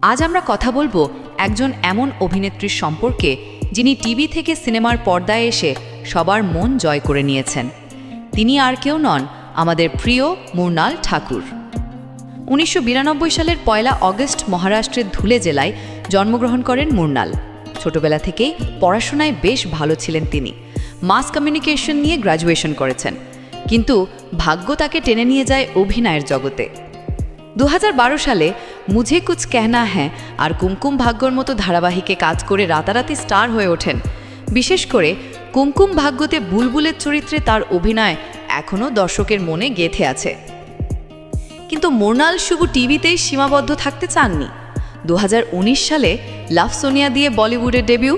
আজ আমরা কথা বলবো একজন এমন অভিনেত্রীর সম্পর্কে যিনি টিভি থেকে সিনেমার পর্দায় এসে সবার মন জয় করে নিয়েছেন। তিনি আর কেউ নন আমাদের প্রিয় মৃণাল ঠাকুর। ১৯৯২ সালের ১ অগস্ট মহারাষ্ট্রের ধুলে জেলায় জন্মগ্রহণ করেন মৃণাল। ছোটবেলা থেকেই পড়াশোনায় বেশ ভালো ছিলেন তিনি। মাস কমিউনিকেশন নিয়ে গ্র্যাজুয়েশন করেছেন, কিন্তু ভাগ্য তাকে টেনে নিয়ে যায় অভিনয়ের জগতে। ২০১২ সালে মুঝে কুছ কেহনা হ্যাঁ আর কুমকুম ভাগ্যর মতো ধারাবাহিকে কাজ করে রাতারাতি স্টার হয়ে ওঠেন। বিশেষ করে কুমকুম ভাগ্যতে বুলবুলের চরিত্রে তার অভিনয় এখনও দর্শকের মনে গেঁথে আছে। কিন্তু মৃণাল শুধু টিভিতেই সীমাবদ্ধ থাকতে চাননি। ২০১৯ সালে লাভ সোনিয়া দিয়ে বলিউডের ডেবিউ,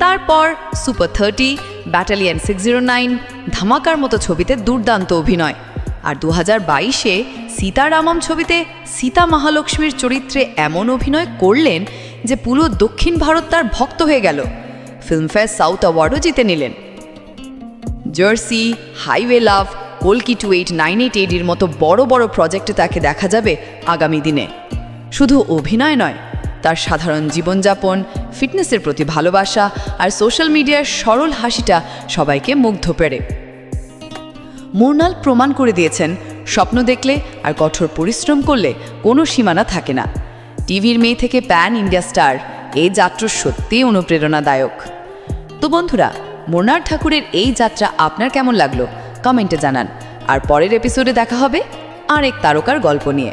তারপর সুপার 30, ব্যাটালিয়ন 609, ধামাকার মতো ছবিতে দুর্দান্ত অভিনয়, আর ২০২২-এ সীতারামম ছবিতে সীতা মহালক্ষ্মীর চরিত্রে এমন অভিনয় করলেন যে পুরো দক্ষিণ ভারত তার ভক্ত হয়ে গেল। ফিল্মফেয়ার সাউথ অ্যাওয়ার্ডও জিতে নিলেন। জার্সি, হাইওয়ে লাভ, কল্কি 28988-এর মতো বড় বড় প্রজেক্টে তাকে দেখা যাবে আগামী দিনে। শুধু অভিনয় নয়, তার সাধারণ জীবনযাপন, ফিটনেসের প্রতি ভালোবাসা আর সোশ্যাল মিডিয়ার সরল হাসিটা সবাইকে মুগ্ধ করে। মৃণাল প্রমাণ করে দিয়েছেন, স্বপ্ন দেখলে আর কঠোর পরিশ্রম করলে কোনো সীমানা থাকে না। টিভির মেয়ে থেকে প্যান ইন্ডিয়া স্টার, এই যাত্রা সত্যিই অনুপ্রেরণাদায়ক। তো বন্ধুরা, মৃণাল ঠাকুরের এই যাত্রা আপনার কেমন লাগলো কমেন্টে জানান। আর পরের এপিসোডে দেখা হবে আরেক তারকার গল্প নিয়ে।